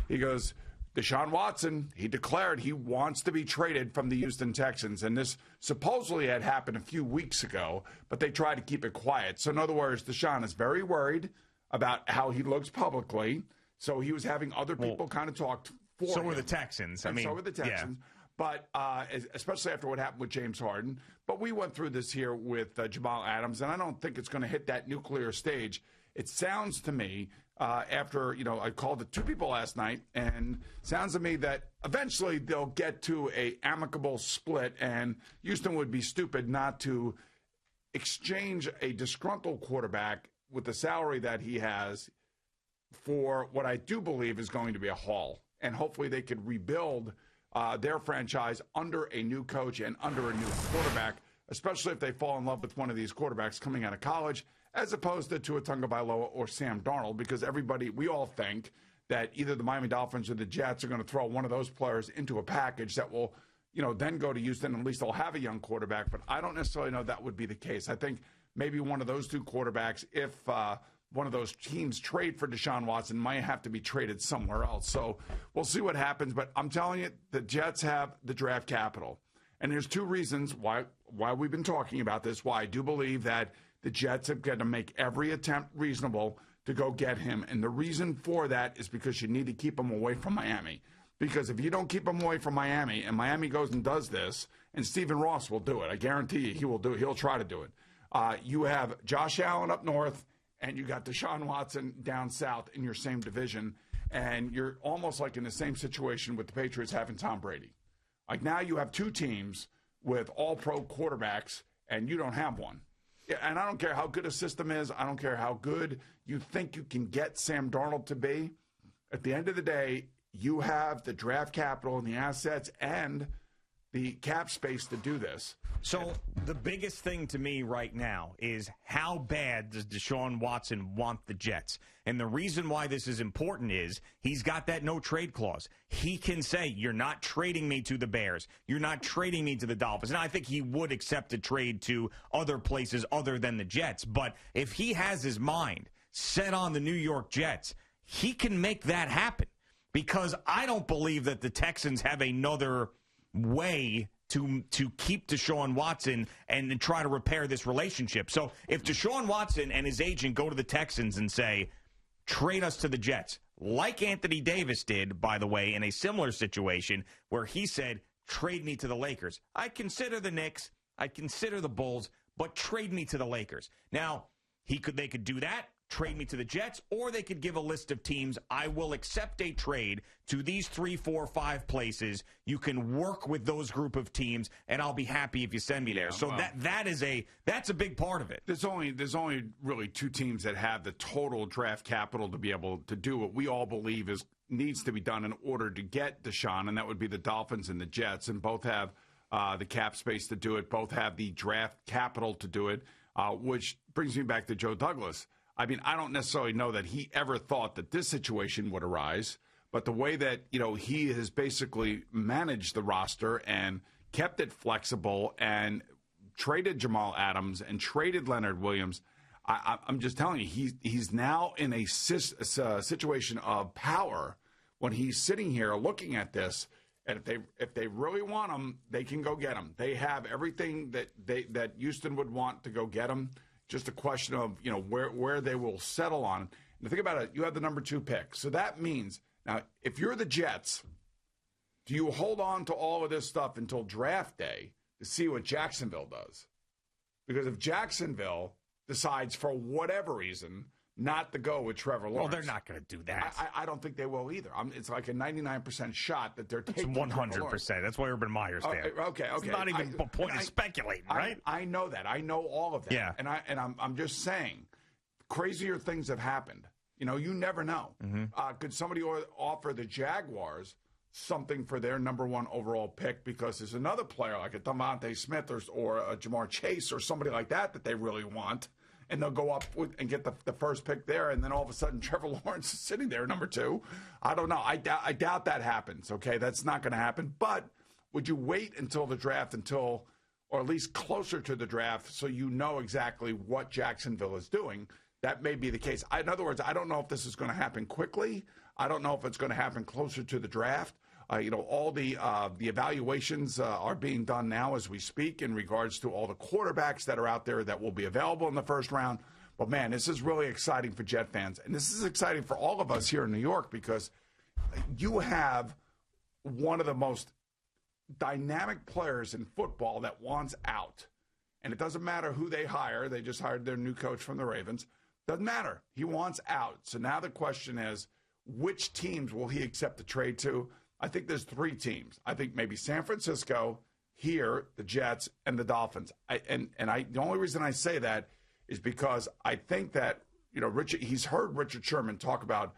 He goes, Deshaun Watson, he declared he wants to be traded from the Houston Texans. And this supposedly had happened a few weeks ago, but they tried to keep it quiet. So in other words, Deshaun is very worried about how he looks publicly. So he was having other people kind of talk for him. So were the Texans. So were the Texans. Yeah. But especially after what happened with James Harden. But we went through this here with Jamal Adams, and I don't think it's going to hit that nuclear stage. It sounds to me, after, I called the two people last night, and sounds to me that eventually they'll get to a amicable split, and Houston would be stupid not to exchange a disgruntled quarterback with the salary that he has for what I do believe is going to be a haul. And hopefully they could rebuild their franchise under a new coach and under a new quarterback, especially if they fall in love with one of these quarterbacks coming out of college, as opposed to Tua Tagovailoa or Sam Darnold, because we all think that either the Miami Dolphins or the Jets are going to throw one of those players into a package that will, then go to Houston. At least they'll have a young quarterback, but I don't necessarily know that would be the case. I think maybe one of those two quarterbacks, if one of those teams trade for Deshaun Watson, might have to be traded somewhere else. So we'll see what happens. But I'm telling you, the Jets have the draft capital. And there's two reasons why we've been talking about this, why I do believe that the Jets have got to make every attempt reasonable to go get him. And the reason for that is because you need to keep him away from Miami. Because if you don't keep him away from Miami, and Miami goes and does this, and Stephen Ross will do it, I guarantee you he will do it. He'll try to do it. You have Josh Allen up north, and you got Deshaun Watson down south in your same division, and you're almost like in the same situation with the Patriots having Tom Brady. Like now you have two teams with all-pro quarterbacks, and you don't have one. Yeah, and I don't care how good a system is. I don't care how good you think you can get Sam Darnold to be. At the end of the day, you have the draft capital and the assets and the cap space to do this. So the biggest thing to me right now is how bad does Deshaun Watson want the Jets? And the reason why this is important is he's got that no trade clause. He can say, you're not trading me to the Bears. You're not trading me to the Dolphins. And I think he would accept a trade to other places other than the Jets. But if he has his mind set on the New York Jets, he can make that happen. Because I don't believe that the Texans have another way to keep Deshaun Watson and try to repair this relationship. So if Deshaun Watson and his agent go to the Texans and say, trade us to the Jets, like Anthony Davis did, by the way, in a similar situation where he said, trade me to the Lakers. I'd consider the Knicks, I'd consider the Bulls, but trade me to the Lakers. Now, they could do that. Trade me to the Jets, or they could give a list of teams. I will accept a trade to these 3, 4, 5 places. You can work with those group of teams, and I'll be happy if you send me there. So well, that's a big part of it. There's only really two teams that have the total draft capital to be able to do what we all believe needs to be done in order to get Deshaun, and that would be the Dolphins and the Jets, and both have the cap space to do it. Both have the draft capital to do it, which brings me back to Joe Douglas. I mean, I don't necessarily know that he ever thought that this situation would arise, but the way that, he has basically managed the roster and kept it flexible and traded Jamal Adams and traded Leonard Williams, I'm just telling you, he's now in a situation of power when he's sitting here looking at this. And if they really want him, they can go get him. They have everything that Houston would want to go get him. Just a question of, where they will settle on. And think about it, you have the number 2 pick. So that means, now, if you're the Jets, do you hold on to all of this stuff until draft day to see what Jacksonville does? Because if Jacksonville decides for whatever reason not to go with Trevor Lawrence. Well, they're not going to do that. I don't think they will either. It's like a 99% shot that they're taking. It's 100%. That's why Urban Meyer's there. Okay. It's not even a point of speculating, right? I know that. I know all of that. Yeah. And I'm just saying, crazier things have happened. You never know. Mm-hmm. Could somebody offer the Jaguars something for their number 1 overall pick because there's another player like a Devontae Smith or a Jamar Chase or somebody like that they really want? And they'll go up and get the first pick there, and then all of a sudden Trevor Lawrence is sitting there, number 2. I don't know. I doubt that happens, okay? That's not going to happen. But would you wait until the draft, or at least closer to the draft, so you know exactly what Jacksonville is doing? that may be the case. In other words, I don't know if this is going to happen quickly. I don't know if it's going to happen closer to the draft. All the evaluations are being done now as we speak in regards to all the quarterbacks that are out there that will be available in the first round. But, man, this is really exciting for Jet fans. And this is exciting for all of us here in New York because you have one of the most dynamic players in football that wants out. And it doesn't matter who they hire. They just hired their new coach from the Ravens. Doesn't matter. He wants out. So now the question is, which teams will he accept the trade to? I think there's 3 teams. I think maybe San Francisco, here, the Jets, and the Dolphins. The only reason I say that is because I think that, he's heard Richard Sherman talk about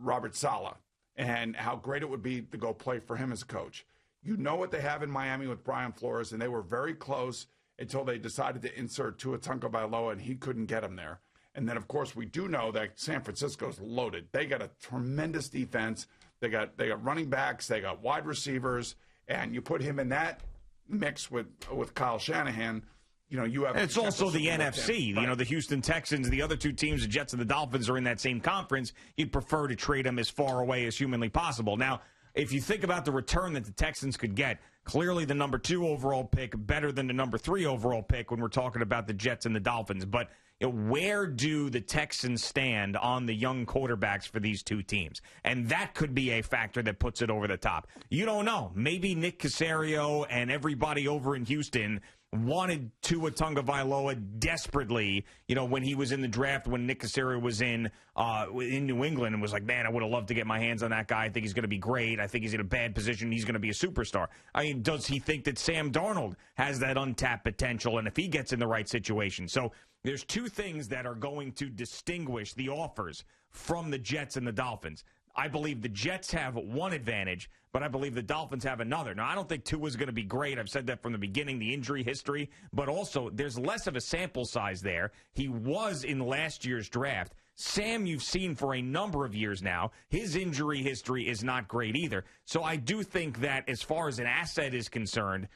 Robert Saleh and how great it would be to go play for him as a coach. You know what they have in Miami with Brian Flores, and they were very close until they decided to insert Tua Tagovailoa, and he couldn't get him there. And then, of course, we do know that San Francisco's loaded. They got a tremendous defense. They got running backs. They got wide receivers. And you put him in that mix with Kyle Shanahan, you have. And it's also the NFC. Right. The Houston Texans, the other 2 teams, the Jets and the Dolphins, are in that same conference. You'd prefer to trade them as far away as humanly possible. Now, if you think about the return that the Texans could get, clearly the number 2 overall pick better than the number 3 overall pick when we're talking about the Jets and the Dolphins. But where do the Texans stand on the young quarterbacks for these 2 teams? And that could be a factor that puts it over the top. You don't know. Maybe Nick Caserio and everybody over in Houston wanted Tua Tagovailoa desperately, when he was in the draft, when Nick Caserio was in New England, and was like, man, I would have loved to get my hands on that guy. I think he's going to be great. I think he's in a bad position. He's going to be a superstar. I mean, does he think that Sam Darnold has that untapped potential, and if he gets in the right situation? So there's 2 things that are going to distinguish the offers from the Jets and the Dolphins. I believe the Jets have one advantage, but I believe the Dolphins have another. Now, I don't think Tua's going to be great. I've said that from the beginning, the injury history. But also, there's less of a sample size there. He was in last year's draft. Sam, you've seen for a number of years now. His injury history is not great either. So I do think that as far as an asset is concerned,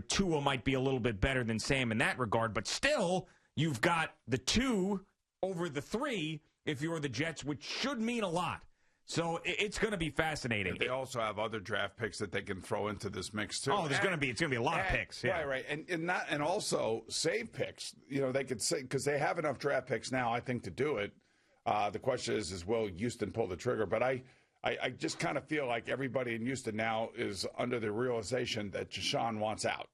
Tua might be a little bit better than Sam in that regard. But still, you've got the 2 over the 3 if you're the Jets, which should mean a lot. So it's going to be fascinating. They also have other draft picks that they can throw into this mix too. Oh, it's going to be a lot of picks. Yeah. Right, and also save picks. They could say because they have enough draft picks now, I think, to do it. The question is will Houston pull the trigger? But I just kind of feel like everybody in Houston now is under the realization that Deshaun wants out.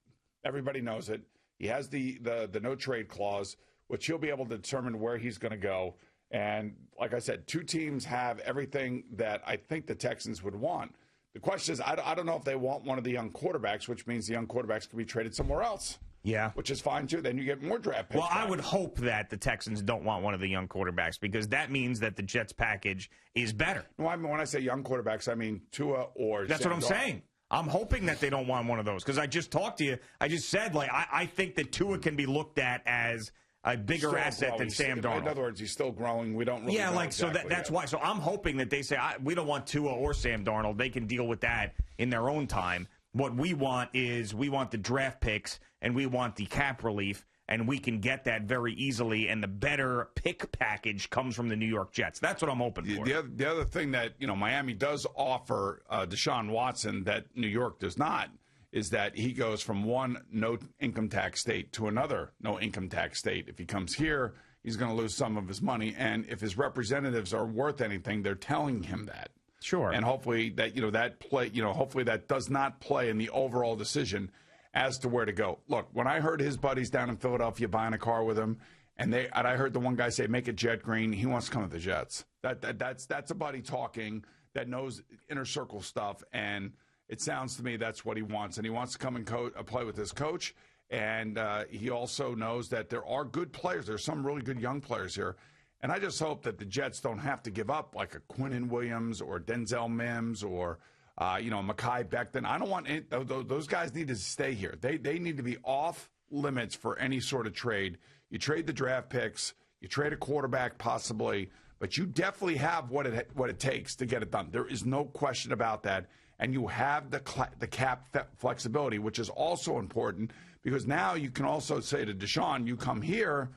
Everybody knows it. He has the no trade clause, which he'll be able to determine where he's going to go. And like I said, 2 teams have everything that I think the Texans would want. The question is, I don't know if they want one of the young quarterbacks, which means the young quarterbacks can be traded somewhere else. Yeah. Which is fine, too. Then you get more draft picks. Well, I would hope that the Texans don't want one of the young quarterbacks because that means that the Jets package is better. No, I mean, when I say young quarterbacks, I mean Tua or That's Sam what I'm Darnold. saying. I'm hoping that they don't want one of those because I just talked to you. I just said, I think that Tua can be looked at as a bigger still asset than Sam Darnold. In other words, he's still growing. We don't really know exactly that's why. So I'm hoping that they say, we don't want Tua or Sam Darnold. They can deal with that in their own time. What we want is we want the draft picks and we want the cap relief, and we can get that very easily, and the better pick package comes from the New York Jets. That's what I'm hoping for. The other thing that, Miami does offer Deshaun Watson that New York does not is that he goes from one no-income tax state to another no-income tax state. If he comes here, he's going to lose some of his money. And if his representatives are worth anything, they're telling him that. Sure. And hopefully that, hopefully that does not play in the overall decision as to where to go. Look, when I heard his buddies down in Philadelphia buying a car with him, and I heard the one guy say, make it jet green, he wants to come to the Jets. That's a buddy talking that knows inner circle stuff, and it sounds to me that's what he wants. And he wants to come and play with his coach. And he also knows that there are good players. There's some really good young players here. And I just hope that the Jets don't have to give up like a Quinnen Williams or Denzel Mims or, Mekhi Becton. I don't want those guys need to stay here. They need to be off limits for any sort of trade. You trade the draft picks. You trade a quarterback possibly. But you definitely have what it takes to get it done. There is no question about that. And you have the cap flexibility, which is also important because now you can also say to Deshaun, you come here,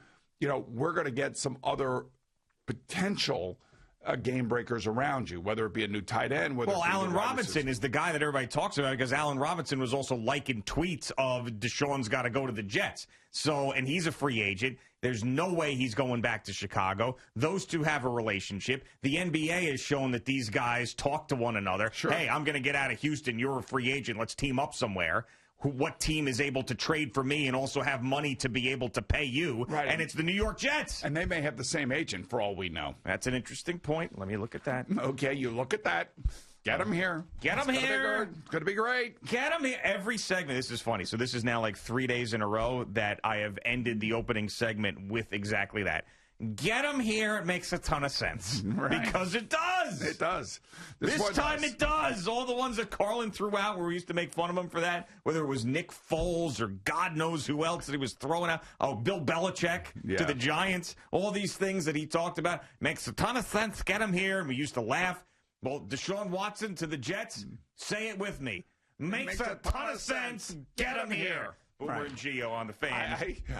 we're going to get some other potential game breakers around you, whether it be a new tight end. Well, Allen Robinson is the guy that everybody talks about because Allen Robinson was also liking tweets of Deshaun's got to go to the Jets. And he's a free agent. There's no way he's going back to Chicago. Those two have a relationship. The NBA has shown that these guys talk to one another. Sure. Hey, I'm going to get out of Houston. You're a free agent. Let's team up somewhere. What team is able to trade for me and also have money to be able to pay you? Right. And it's the New York Jets. And they may have the same agent for all we know. That's an interesting point. Let me look at that. Okay, you look at that. Get him here. Get him here. It's going to be great. Get him here. Every segment. This is funny. So this is now like 3 days in a row that I have ended the opening segment with exactly that. Get him here. It makes a ton of sense. Right. Because it does. It does. This time it does. All the ones that Carlin threw out where we used to make fun of him for that, whether it was Nick Foles or God knows who else that he was throwing out. Oh, Bill Belichick to the Giants. All these things that he talked about. Makes a ton of sense. Get him here. And we used to laugh. Well, Deshaun Watson to the Jets. Say it with me. Makes a ton of sense. Get him here. Boomer and Gio on the Fan.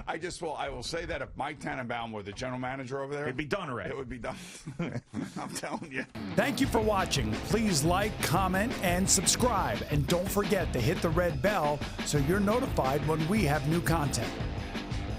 I will say that if Mike Tannenbaum were the general manager over there, it'd be done already. It would be done. I'm telling you. Thank you for watching. Please like, comment, and subscribe. And don't forget to hit the red bell so you're notified when we have new content.